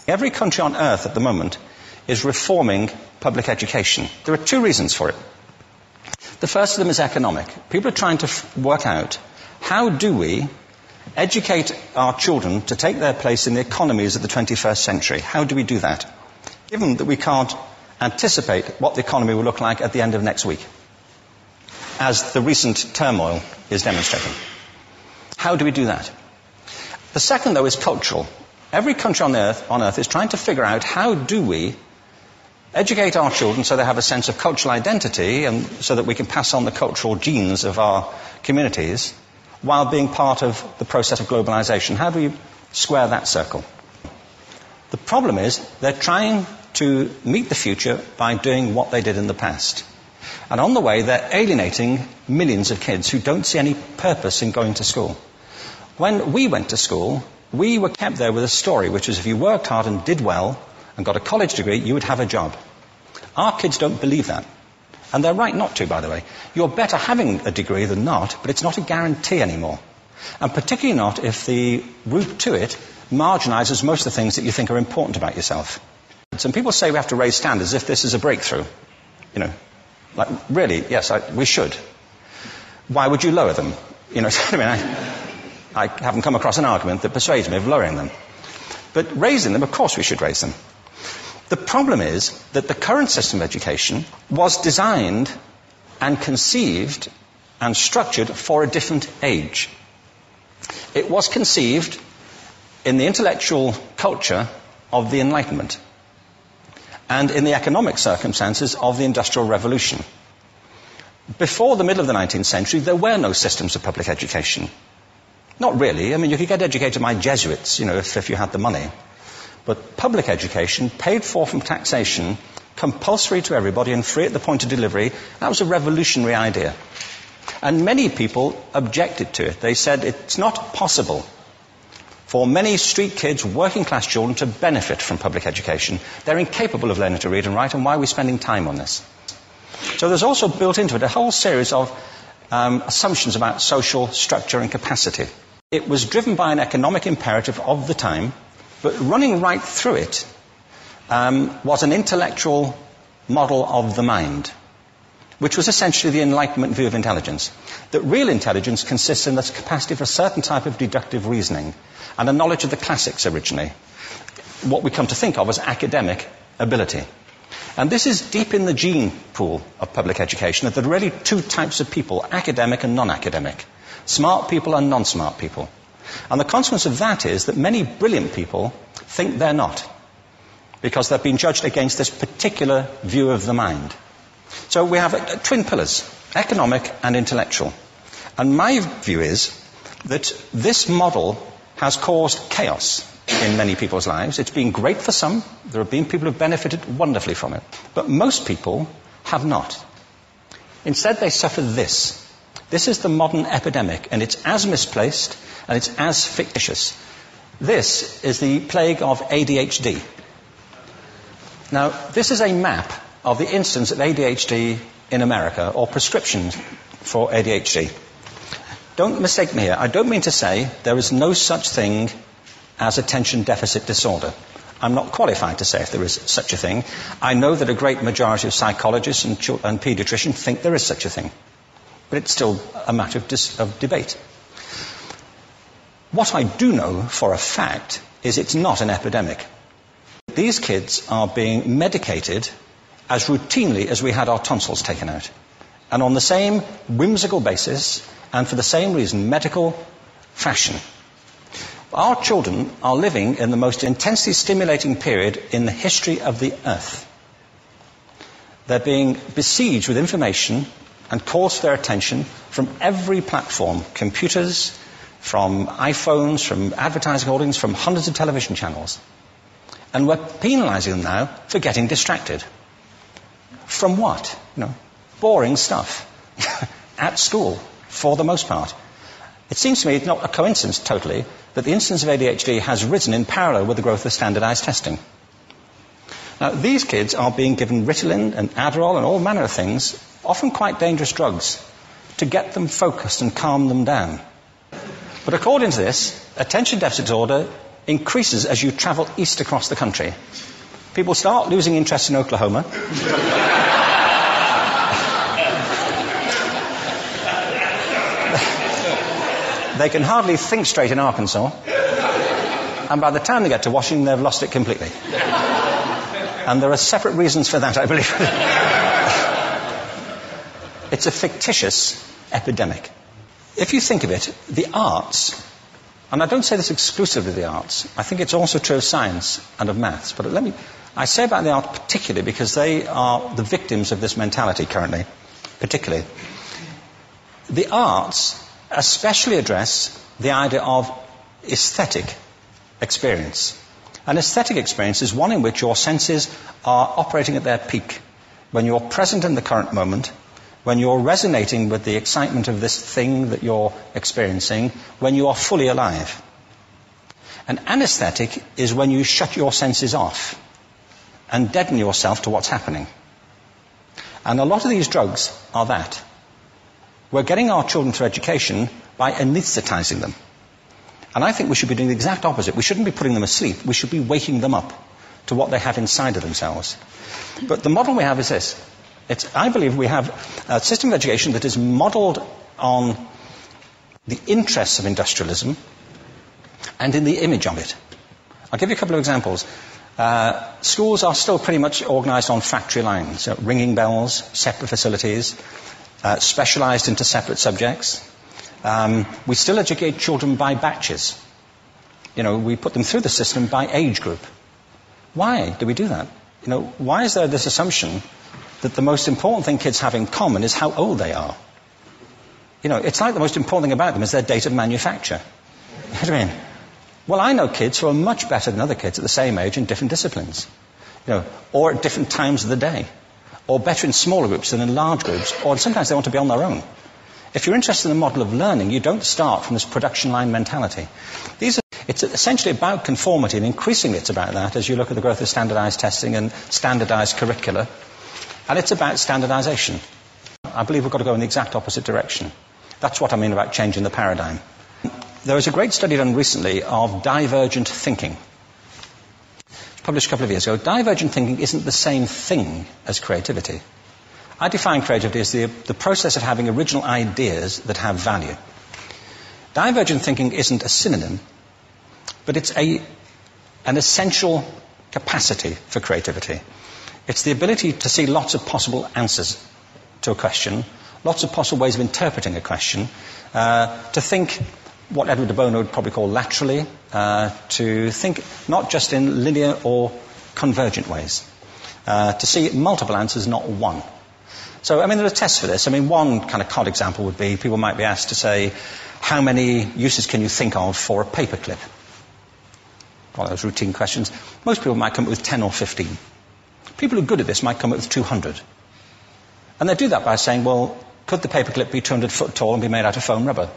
Every country on earth at the moment is reforming public education. There are two reasons for it. The first of them is economic. People are trying to work out, how do we educate our children to take their place in the economies of the 21st century? How do we do that, given that we can't anticipate what the economy will look like at the end of next week, as the recent turmoil is demonstrating? How do we do that? The second, though, is cultural. Every country on earth is trying to figure out, how do we educate our children so they have a sense of cultural identity and so that we can pass on the cultural genes of our communities while being part of the process of globalization. How do we square that circle? The problem is they're trying to meet the future by doing what they did in the past. And on the way, they're alienating millions of kids who don't see any purpose in going to school. When we went to school, we were kept there with a story, which was if you worked hard and did well and got a college degree, you would have a job. Our kids don't believe that. And they're right not to, by the way. You're better having a degree than not, but it's not a guarantee anymore. And particularly not if the route to it marginalizes most of the things that you think are important about yourself. Some people say we have to raise standards as if this is a breakthrough. You know, like, really, yes, we should. Why would you lower them? You know, I mean, I haven't come across an argument that persuades me of lowering them. But raising them, of course we should raise them. The problem is that the current system of education was designed and conceived and structured for a different age. It was conceived in the intellectual culture of the Enlightenment and in the economic circumstances of the Industrial Revolution. Before the middle of the 19th century, there were no systems of public education. Not really. I mean, you could get educated by Jesuits, you know, if you had the money. But public education, paid for from taxation, compulsory to everybody and free at the point of delivery, that was a revolutionary idea. And many people objected to it. They said it's not possible for many street kids, working class children, to benefit from public education. They're incapable of learning to read and write, and why are we spending time on this? So there's also built into it a whole series of assumptions about social structure and capacity. It was driven by an economic imperative of the time, but running right through it was an intellectual model of the mind, which was essentially the Enlightenment view of intelligence. That real intelligence consists in the capacity for a certain type of deductive reasoning and a knowledge of the classics originally, what we come to think of as academic ability. And this is deep in the gene pool of public education, that there are really two types of people, academic and non-academic, smart people and non-smart people. And the consequence of that is that many brilliant people think they're not, because they've been judged against this particular view of the mind. So we have twin pillars, economic and intellectual. And my view is that this model has caused chaos in many people's lives. It's been great for some. There have been people who have benefited wonderfully from it. But most people have not. Instead, they suffer this. This is the modern epidemic, and it's as misplaced and it's as fictitious. This is the plague of ADHD. Now, this is a map of the incidence of ADHD in America, or prescriptions for ADHD. Don't mistake me here. I don't mean to say there is no such thing as attention deficit disorder. I'm not qualified to say if there is such a thing. I know that a great majority of psychologists and paediatricians think there is such a thing. But it's still a matter of debate. What I do know for a fact is it's not an epidemic. These kids are being medicated as routinely as we had our tonsils taken out. And on the same whimsical basis, and for the same reason, medical fashion. Our children are living in the most intensely stimulating period in the history of the earth. They're being besieged with information and calls for their attention from every platform, computers, from iPhones, from advertising holdings, from hundreds of television channels. And we're penalizing them now for getting distracted. From what? Boring stuff. At school, for the most part. It seems to me it's not a coincidence totally that the incidence of ADHD has risen in parallel with the growth of standardized testing. Now, these kids are being given Ritalin and Adderall and all manner of things, often quite dangerous drugs, to get them focused and calm them down. But according to this, attention deficit disorder increases as you travel east across the country. People start losing interest in Oklahoma. They can hardly think straight in Arkansas. And by the time they get to Washington, they've lost it completely. And there are separate reasons for that, I believe. It's a fictitious epidemic. If you think of it, the arts, and I don't say this exclusively of the arts, I think it's also true of science and of maths, but I say about the arts particularly because they are the victims of this mentality currently, particularly. The arts especially address the idea of aesthetic experience. An aesthetic experience is one in which your senses are operating at their peak, when you're present in the current moment, when you're resonating with the excitement of this thing that you're experiencing, when you are fully alive. An anesthetic is when you shut your senses off and deaden yourself to what's happening. And a lot of these drugs are that. We're getting our children through education by anesthetizing them. And I think we should be doing the exact opposite. We shouldn't be putting them asleep. We should be waking them up to what they have inside of themselves. But the model we have is this. I believe we have a system of education that is modeled on the interests of industrialism and in the image of it. I'll give you a couple of examples. Schools are still pretty much organized on factory lines, ringing bells, separate facilities, specialized into separate subjects. We still educate children by batches. We put them through the system by age group. Why do we do that? Why is there this assumption that the most important thing kids have in common is how old they are? It's like the most important thing about them is their date of manufacture. You know what I mean? Well, I know kids who are much better than other kids at the same age in different disciplines, or at different times of the day, or better in smaller groups than in large groups, or sometimes they want to be on their own. If you're interested in the model of learning, you don't start from this production line mentality. It's essentially about conformity, and increasingly it's about that as you look at the growth of standardized testing and standardized curricula. And it's about standardization. I believe we've got to go in the exact opposite direction. That's what I mean about changing the paradigm. There was a great study done recently of divergent thinking. It was published a couple of years ago. Divergent thinking isn't the same thing as creativity. I define creativity as the process of having original ideas that have value. Divergent thinking isn't a synonym, but it's an essential capacity for creativity. It's the ability to see lots of possible answers to a question, lots of possible ways of interpreting a question, to think what Edward de Bono would probably call laterally, to think not just in linear or convergent ways, to see multiple answers, not one. So, there are tests for this. One kind of cod example would be, people might be asked to say, how many uses can you think of for a paperclip? One of those routine questions. Most people might come up with 10 or 15. People who are good at this might come up with 200. And they do that by saying, well, could the paperclip be 200 foot tall and be made out of foam rubber?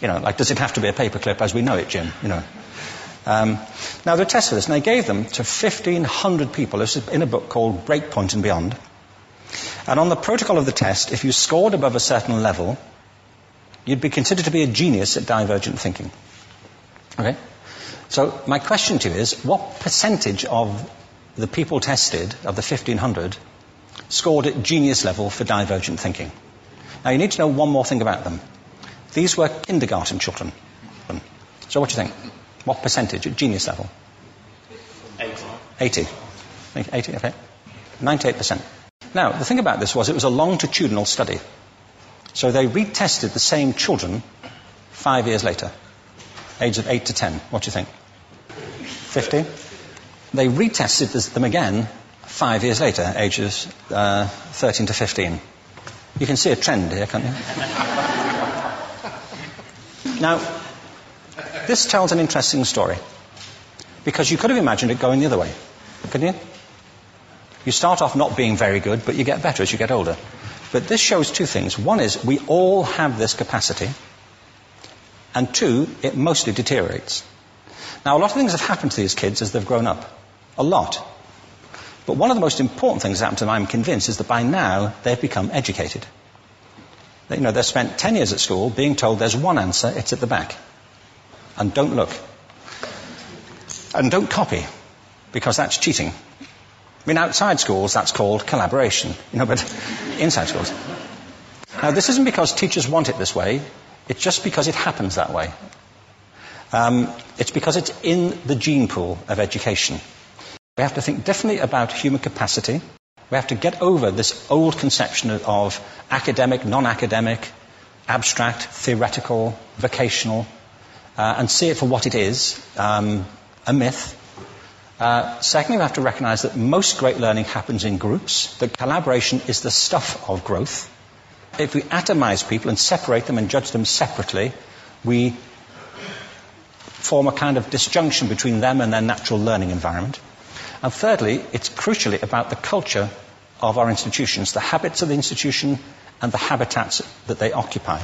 Does it have to be a paperclip as we know it, Jim? Now, there are tests for this, and they gave them to 1,500 people. This is in a book called Breakpoint and Beyond. And on the protocol of the test, if you scored above a certain level, you'd be considered to be a genius at divergent thinking. Okay? So my question to you is, what percentage of the people tested, of the 1,500, scored at genius level for divergent thinking? Now, you need to know one more thing about them. These were kindergarten children. So what do you think? What percentage at genius level? 80. 80, okay. 98%. Now, the thing about this was it was a longitudinal study. So they retested the same children 5 years later, ages of 8 to 10. What do you think? 50? They retested them again 5 years later, ages 13 to 15. You can see a trend here, can't you? Now, this tells an interesting story, because you could have imagined it going the other way, couldn't you? You start off not being very good, but you get better as you get older. But this shows two things. One is we all have this capacity, and two, it mostly deteriorates. Now, a lot of things have happened to these kids as they've grown up. A lot. But one of the most important things that happened to them, I'm convinced, is that by now they've become educated. They've spent 10 years at school being told there's one answer, it's at the back. And don't look. And don't copy, because that's cheating. I mean, outside schools, that's called collaboration, but inside schools. Now, this isn't because teachers want it this way, it's just because it happens that way. It's because it's in the gene pool of education. We have to think differently about human capacity. We have to get over this old conception of academic, non-academic, abstract, theoretical, vocational, and see it for what it is, a myth. Secondly, we have to recognize that most great learning happens in groups, that collaboration is the stuff of growth. If we atomize people and separate them and judge them separately, we form a kind of disjunction between them and their natural learning environment. And thirdly, it's crucially about the culture of our institutions, the habits of the institution and the habitats that they occupy.